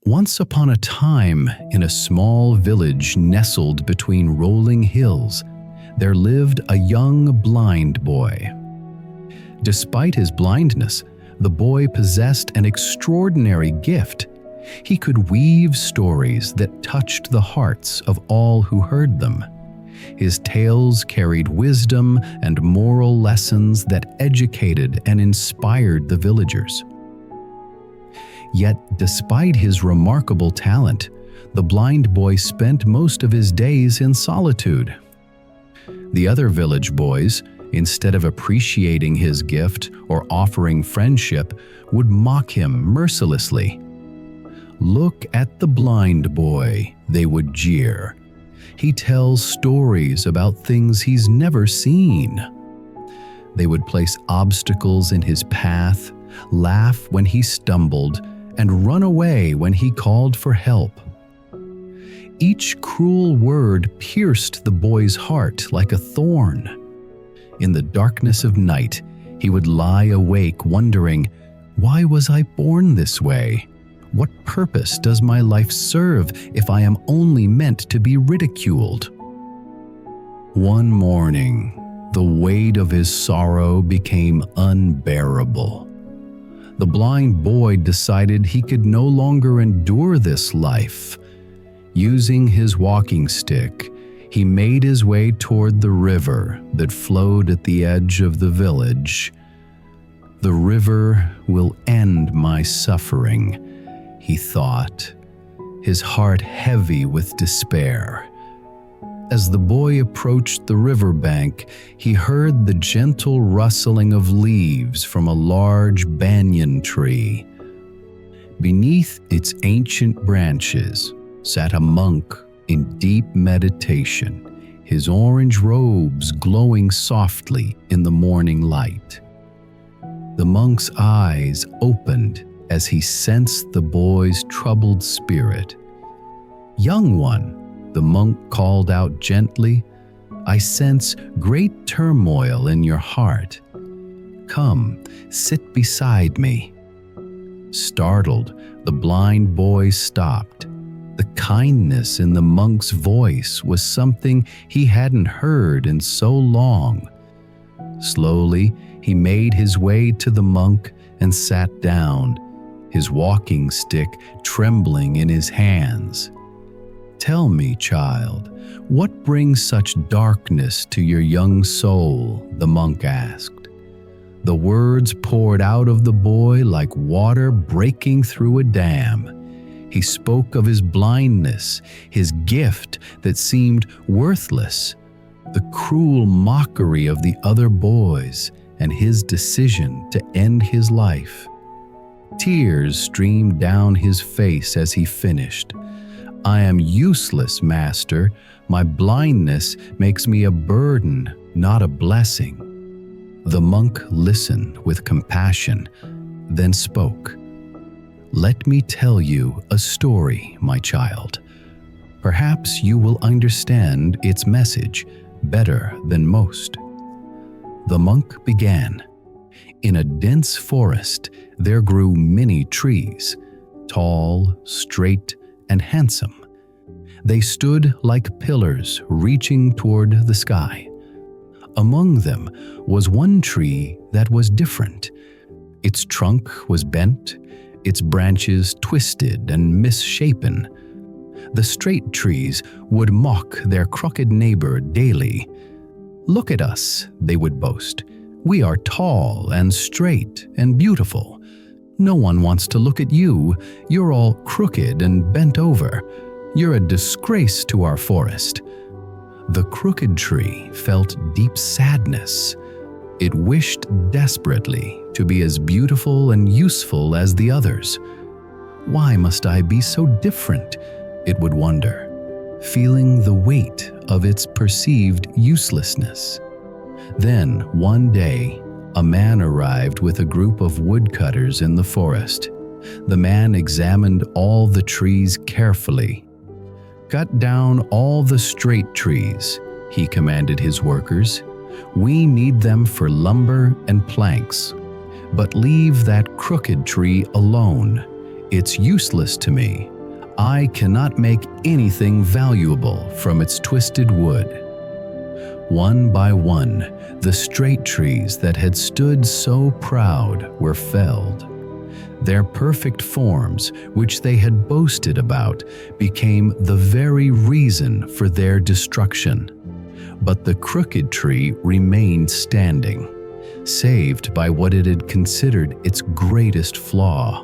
Once upon a time, in a small village nestled between rolling hills, there lived a young blind boy. Despite his blindness, the boy possessed an extraordinary gift. He could weave stories that touched the hearts of all who heard them. His tales carried wisdom and moral lessons that educated and inspired the villagers. Yet, despite his remarkable talent, the blind boy spent most of his days in solitude. The other village boys, instead of appreciating his gift or offering friendship, would mock him mercilessly. "Look at the blind boy," they would jeer. "He tells stories about things he's never seen." They would place obstacles in his path, laugh when he stumbled, and run away when he called for help. Each cruel word pierced the boy's heart like a thorn. In the darkness of night, he would lie awake wondering, "Why was I born this way? What purpose does my life serve if I am only meant to be ridiculed?" One morning, the weight of his sorrow became unbearable. The blind boy decided he could no longer endure this life. Using his walking stick, he made his way toward the river that flowed at the edge of the village. "The river will end my suffering," he thought, his heart heavy with despair. As the boy approached the riverbank, he heard the gentle rustling of leaves from a large banyan tree. Beneath its ancient branches sat a monk in deep meditation, his orange robes glowing softly in the morning light. The monk's eyes opened as he sensed the boy's troubled spirit. "Young one," the monk called out gently, "I sense great turmoil in your heart. Come, sit beside me." Startled, the blind boy stopped. The kindness in the monk's voice was something he hadn't heard in so long. Slowly, he made his way to the monk and sat down, his walking stick trembling in his hands. "Tell me, child, what brings such darkness to your young soul?" the monk asked. The words poured out of the boy like water breaking through a dam. He spoke of his blindness, his gift that seemed worthless, the cruel mockery of the other boys, and his decision to end his life. Tears streamed down his face as he finished. "I am useless, master. My blindness makes me a burden, not a blessing." The monk listened with compassion, then spoke. "Let me tell you a story, my child. Perhaps you will understand its message better than most." The monk began. In a dense forest, there grew many trees, tall, straight, and handsome. They stood like pillars reaching toward the sky. Among them was one tree that was different. Its trunk was bent, its branches twisted and misshapen. The straight trees would mock their crooked neighbor daily. "Look at us," they would boast. "We are tall and straight and beautiful. No one wants to look at you. You're all crooked and bent over. You're a disgrace to our forest." The crooked tree felt deep sadness. It wished desperately to be as beautiful and useful as the others. "Why must I be so different?" it would wonder, feeling the weight of its perceived uselessness. Then, one day, a man arrived with a group of woodcutters in the forest. The man examined all the trees carefully. "Cut down all the straight trees," he commanded his workers. "We need them for lumber and planks. But leave that crooked tree alone. It's useless to me. I cannot make anything valuable from its twisted wood." One by one, the straight trees that had stood so proud were felled. Their perfect forms, which they had boasted about, became the very reason for their destruction. But the crooked tree remained standing, saved by what it had considered its greatest flaw.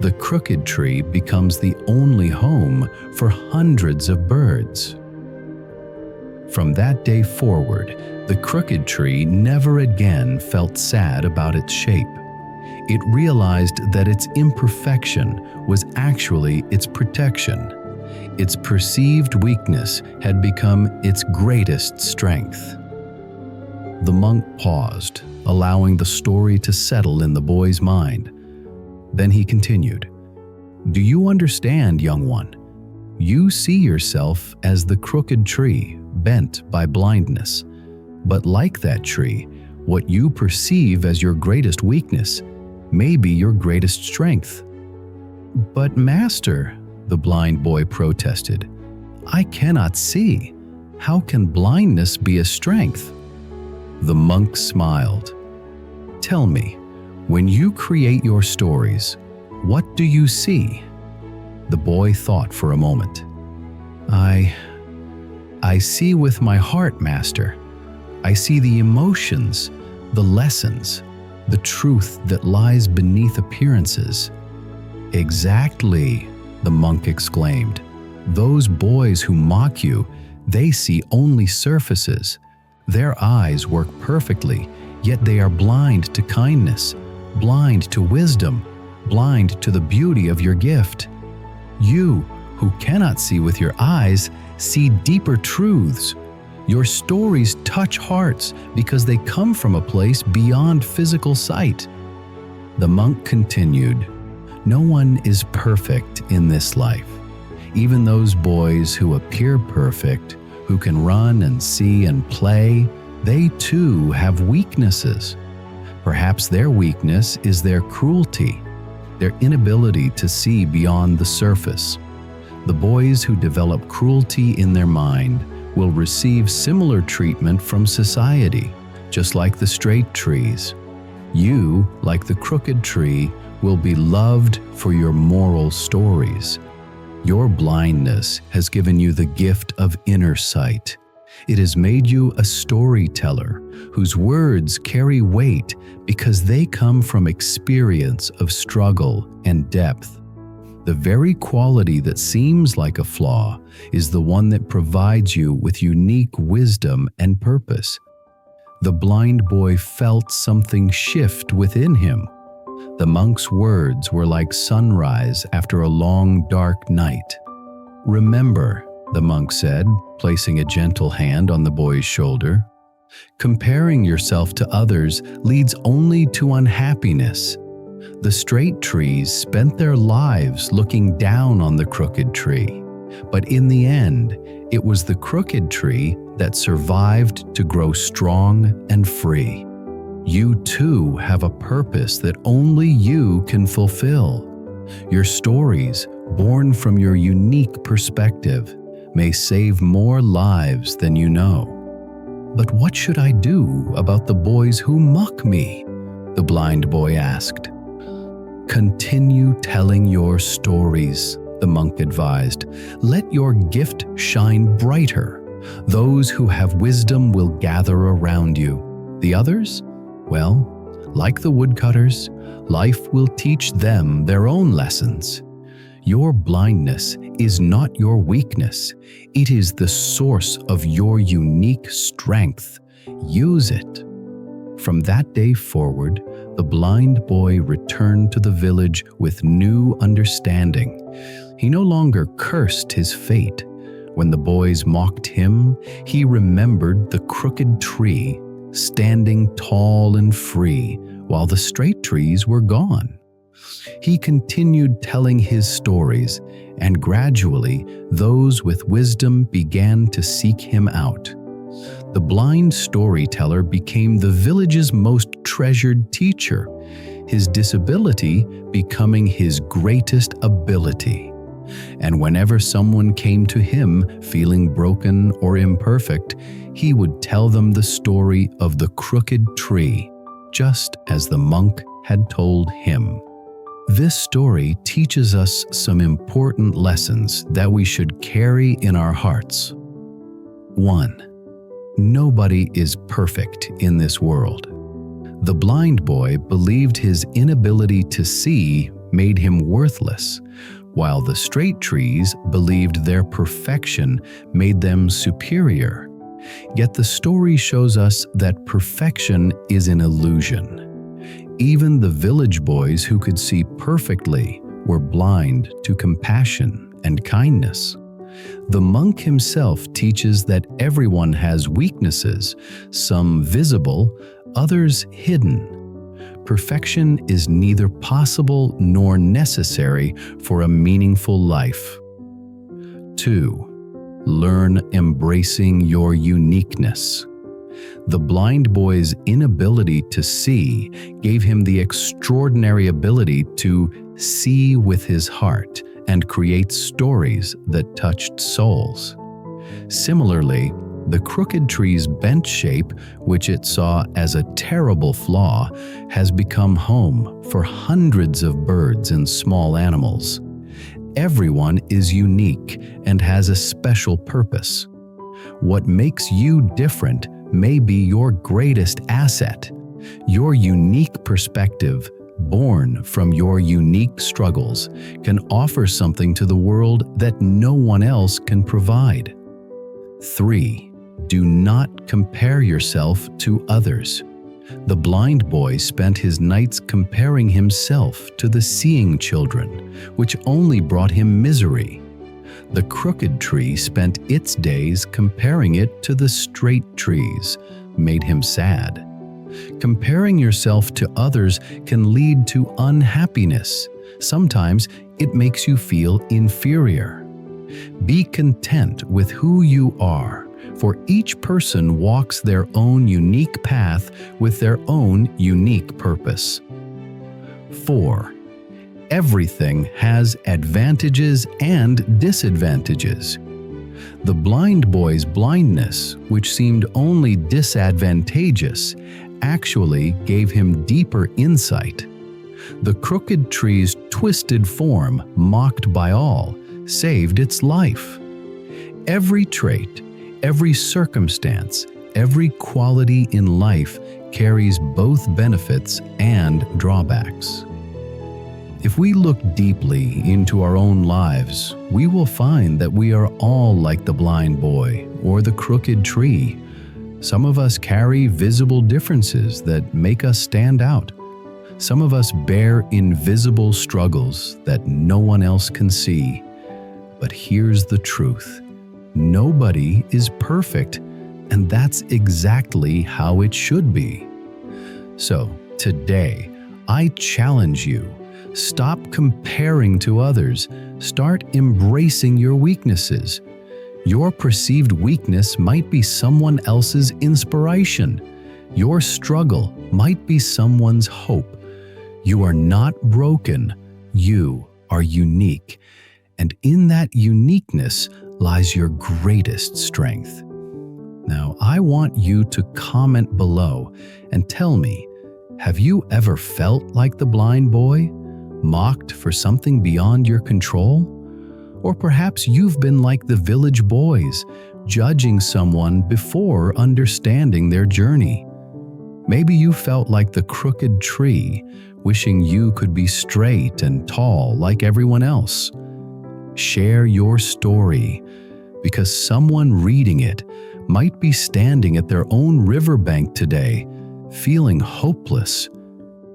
The crooked tree becomes the only home for hundreds of birds. From that day forward, the crooked tree never again felt sad about its shape. It realized that its imperfection was actually its protection. Its perceived weakness had become its greatest strength. The monk paused, allowing the story to settle in the boy's mind. Then he continued, "Do you understand, young one? You see yourself as the crooked tree, bent by blindness. But like that tree, what you perceive as your greatest weakness may be your greatest strength." "But Master," the blind boy protested, "I cannot see. How can blindness be a strength?" The monk smiled. "Tell me, when you create your stories, what do you see?" The boy thought for a moment. I see with my heart, Master. I see the emotions, the lessons, the truth that lies beneath appearances." "Exactly," the monk exclaimed. "Those boys who mock you, they see only surfaces. Their eyes work perfectly, yet they are blind to kindness, blind to wisdom, blind to the beauty of your gift. You, who cannot see with your eyes, see deeper truths. Your stories touch hearts because they come from a place beyond physical sight." The monk continued, "No one is perfect in this life. Even those boys who appear perfect, who can run and see and play, they too have weaknesses. Perhaps their weakness is their cruelty, their inability to see beyond the surface. The boys who develop cruelty in their mind will receive similar treatment from society, just like the straight trees. You, like the crooked tree, will be loved for your moral stories. Your blindness has given you the gift of inner sight. It has made you a storyteller whose words carry weight because they come from experience of struggle and depth. The very quality that seems like a flaw is the one that provides you with unique wisdom and purpose." The blind boy felt something shift within him. The monk's words were like sunrise after a long, dark night. "Remember," the monk said, placing a gentle hand on the boy's shoulder, "comparing yourself to others leads only to unhappiness. The straight trees spent their lives looking down on the crooked tree, but in the end, it was the crooked tree that survived to grow strong and free. You too have a purpose that only you can fulfill. Your stories, born from your unique perspective, may save more lives than you know." "But what should I do about the boys who mock me?" the blind boy asked. "Continue telling your stories," the monk advised. "Let your gift shine brighter. Those who have wisdom will gather around you. The others? Well, like the woodcutters, life will teach them their own lessons. Your blindness is not your weakness. It is the source of your unique strength. Use it." From that day forward, the blind boy returned to the village with new understanding. He no longer cursed his fate. When the boys mocked him, he remembered the crooked tree, standing tall and free while the straight trees were gone. He continued telling his stories, and gradually those with wisdom began to seek him out. The blind storyteller became the village's most treasured teacher. his disability becoming his greatest ability. And whenever someone came to him feeling broken or imperfect, he would tell them the story of the crooked tree, just as the monk had told him. This story teaches us some important lessons that we should carry in our hearts. 1. Nobody is perfect in this world. The blind boy believed his inability to see made him worthless, while the straight trees believed their perfection made them superior. Yet the story shows us that perfection is an illusion. Even the village boys who could see perfectly were blind to compassion and kindness. The monk himself teaches that everyone has weaknesses, some visible, others hidden. Perfection is neither possible nor necessary for a meaningful life. 2. Learn embracing your uniqueness. The blind boy's inability to see gave him the extraordinary ability to see with his heart and create stories that touched souls. Similarly, the crooked tree's bent shape, which it saw as a terrible flaw, has become home for hundreds of birds and small animals. Everyone is unique and has a special purpose. What makes you different may be your greatest asset. Your unique perspective, born from your unique struggles, can offer something to the world that no one else can provide. 3. Do not compare yourself to others. The blind boy spent his nights comparing himself to the seeing children, which only brought him misery. The crooked tree spent its days comparing it to the straight trees, made him sad. Comparing yourself to others can lead to unhappiness. Sometimes it makes you feel inferior. Be content with who you are, for each person walks their own unique path with their own unique purpose. 4. Everything has advantages and disadvantages. The blind boy's blindness, which seemed only disadvantageous, actually gave him deeper insight. The crooked tree's twisted form, mocked by all, saved its life. Every trait, every circumstance, every quality in life carries both benefits and drawbacks. If we look deeply into our own lives, we will find that we are all like the blind boy or the crooked tree. Some of us carry visible differences that make us stand out. Some of us bear invisible struggles that no one else can see. But here's the truth. Nobody is perfect, and that's exactly how it should be. So, today, I challenge you. Stop comparing to others. Start embracing your weaknesses. Your perceived weakness might be someone else's inspiration. Your struggle might be someone's hope. You are not broken. You are unique. And in that uniqueness lies your greatest strength. Now, I want you to comment below and tell me, have you ever felt like the blind boy? Mocked for something beyond your control? Or perhaps you've been like the village boys, judging someone before understanding their journey. Maybe you felt like the crooked tree, wishing you could be straight and tall like everyone else. Share your story, because someone reading it might be standing at their own riverbank today, feeling hopeless.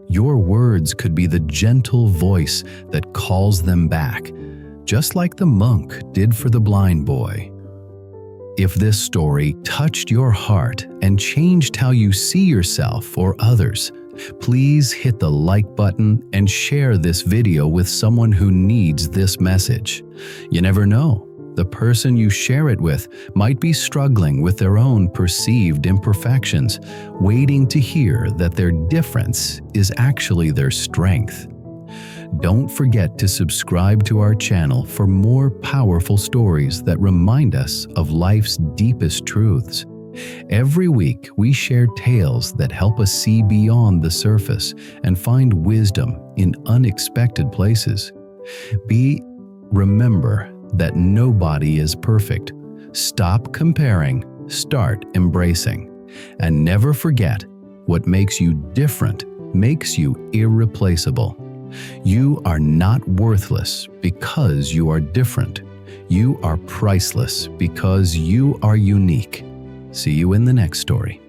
Your words could be the gentle voice that calls them back, just like the monk did for the blind boy. If this story touched your heart and changed how you see yourself or others, please hit the like button and share this video with someone who needs this message. You never know, The person you share it with might be struggling with their own perceived imperfections, waiting to hear that their difference is actually their strength. Don't forget to subscribe to our channel for more powerful stories that remind us of life's deepest truths. Every week, we share tales that help us see beyond the surface and find wisdom in unexpected places. Remember that nobody is perfect. Stop comparing, start embracing. And never forget, what makes you different makes you irreplaceable. You are not worthless because you are different. You are priceless because you are unique. See you in the next story.